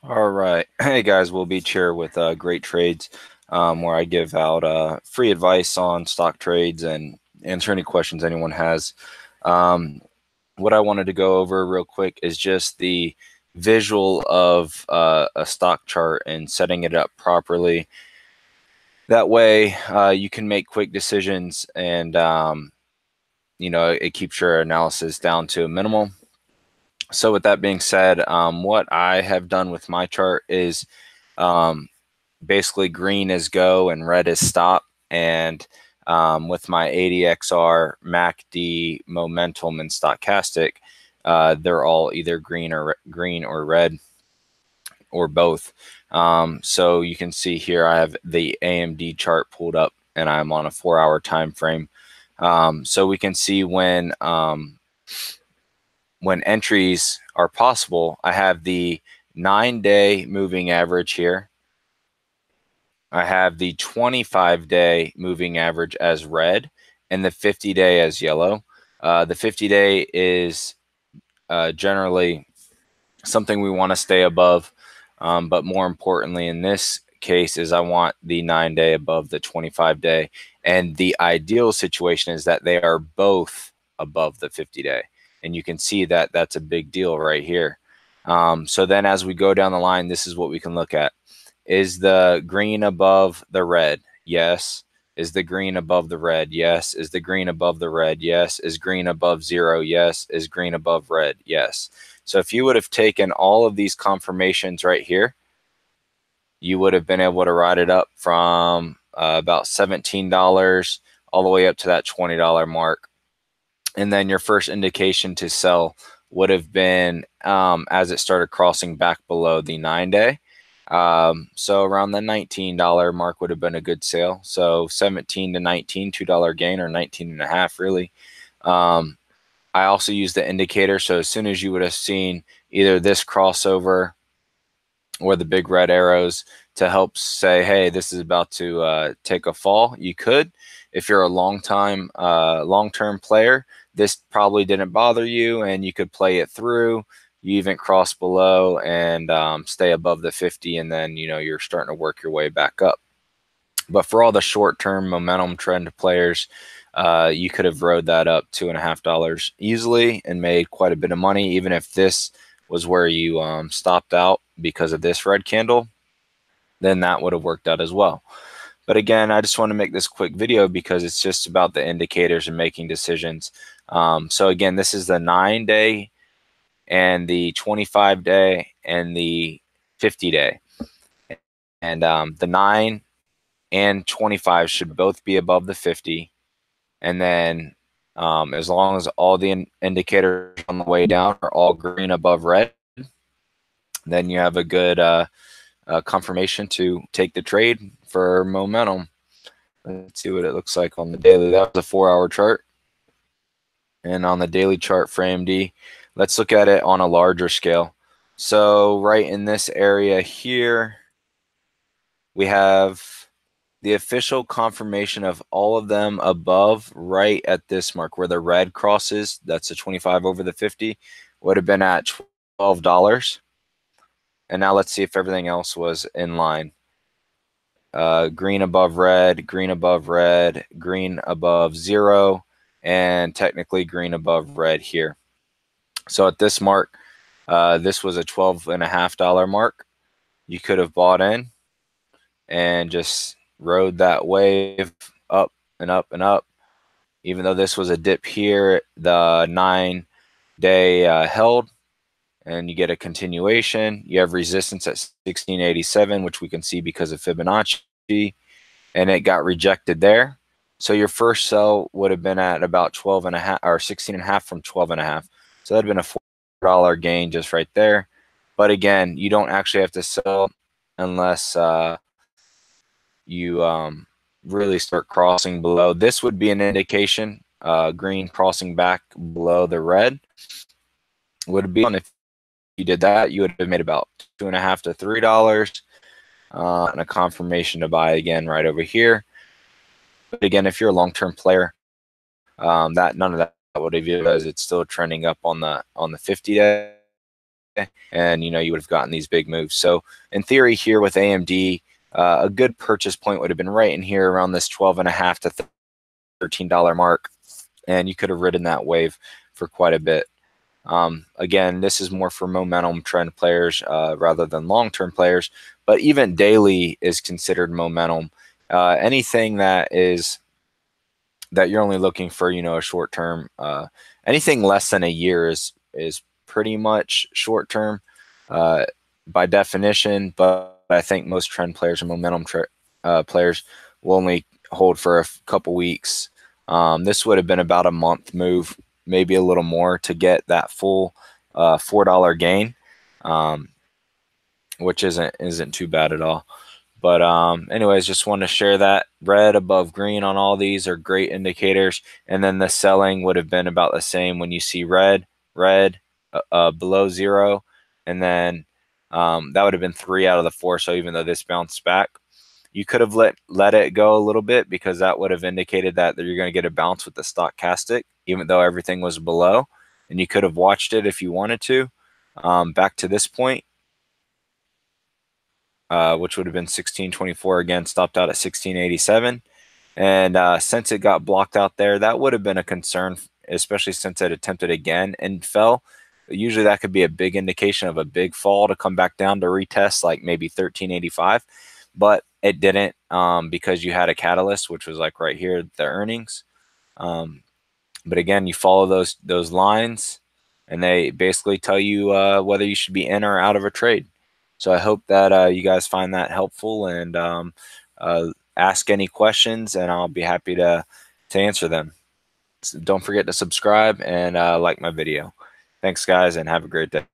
All right. Hey guys, Will Beach here with Great Trades, where I give out free advice on stock trades and answer any questions anyone has. Um, what I wanted to go over real quick is just the visual of a stock chart and setting it up properly. That way, you can make quick decisions and it keeps your analysis down to a minimal. So with that being said, what I have done with my chart is um, basically green is go and red is stop. And with my ADXR, MACD, momentum, and stochastic, they're all either green or red or both. So you can see here I have the AMD chart pulled up, and I'm on a 4-hour time frame. So we can see when entries are possible. I have the 9-day moving average here. I have the 25-day moving average as red and the 50-day as yellow. The 50-day is generally something we want to stay above, but more importantly in this case is I want the 9-day above the 25-day, and the ideal situation is that they are both above the 50-day, and you can see that that's a big deal right here. So then as we go down the line, this is what we can look at. Is the green above the red? Yes. Is the green above the red? Yes. Is the green above the red? Yes. Is green above 0? Yes. Is green above red? Yes. So if you would have taken all of these confirmations right here, you would have been able to ride it up from about $17 all the way up to that $20 mark. And then your first indication to sell would have been as it started crossing back below the 9-day. So around the $19 mark would have been a good sale. So 17 to 19, $2 gain, or 19 and a half really. I also use the indicator. So as soon as you would have seen either this crossover or the big red arrows to help say, hey, this is about to take a fall, you could. If you're a long-term player, this probably didn't bother you, and you could play it through. You even cross below and stay above the 50, and then you're starting to work your way back up. But for all the short-term momentum trend players, you could have rode that up $2.50 easily and made quite a bit of money, even if this was where you stopped out because of this red candle, then that would have worked out as well. But again, I just want to make this quick video because it's just about the indicators and making decisions. So again, this is the 9-day and the 25-day and the 50-day. And the 9 and 25 should both be above the 50. And then as long as all the indicators on the way down are all green above red, then you have a good confirmation to take the trade for momentum. Let's see what it looks like on the daily. That was a 4-hour chart. And on the daily chart for AMD, let's look at it on a larger scale. So right in this area here, we have the official confirmation of all of them above right at this mark where the red crosses. That's the 25 over the 50, would have been at $12. And now let's see if everything else was in line. Green above red, green above red, green above 0, and technically green above red here. So at this mark, this was a $12.50 mark. You could have bought in and just rode that wave up and up and up. Even though this was a dip here, the 9-day held, and you get a continuation. You have resistance at 1687, which we can see because of Fibonacci, and it got rejected there. So your first sell would have been at about 12 and a half or 16 and a half from 12 and a half. So that'd been a $4 gain just right there. But again, you don't actually have to sell unless you really start crossing below. This would be an indication, green crossing back below the red would be on. If you did that, you would have made about $2.50 to $3, and a confirmation to buy again right over here. But again, if you're a long-term player, that none of that would have you, as it's still trending up on the 50-day. and you would have gotten these big moves. So in theory here with AMD, a good purchase point would have been right in here around this 12.5 to $13 mark, and you could have ridden that wave for quite a bit. Again, this is more for momentum trend players rather than long-term players, but even daily is considered momentum. Anything that you're only looking for, a short term, anything less than a year is pretty much short term by definition. But I think most trend players and momentum players will only hold for a couple weeks. This would have been about a month move, maybe a little more, to get that full $4 gain, which isn't too bad at all. But anyways, just want to share that. Red above green on all these are great indicators. And then the selling would have been about the same when you see red below 0. And then that would have been 3 out of the 4. So even though this bounced back, you could have let it go a little bit, because that would have indicated that you're going to get a bounce with the stochastic, even though everything was below. And you could have watched it if you wanted to back to this point. Which would have been 1624, again, stopped out at 1687. And since it got blocked out there, that would have been a concern, especially since it attempted again and fell. Usually that could be a big indication of a big fall to come back down to retest like maybe 1385. But it didn't because you had a catalyst, which was like right here, the earnings. But again, you follow those lines, and they basically tell you whether you should be in or out of a trade. So I hope that you guys find that helpful, and ask any questions, and I'll be happy to answer them. So don't forget to subscribe and like my video. Thanks, guys, and have a great day.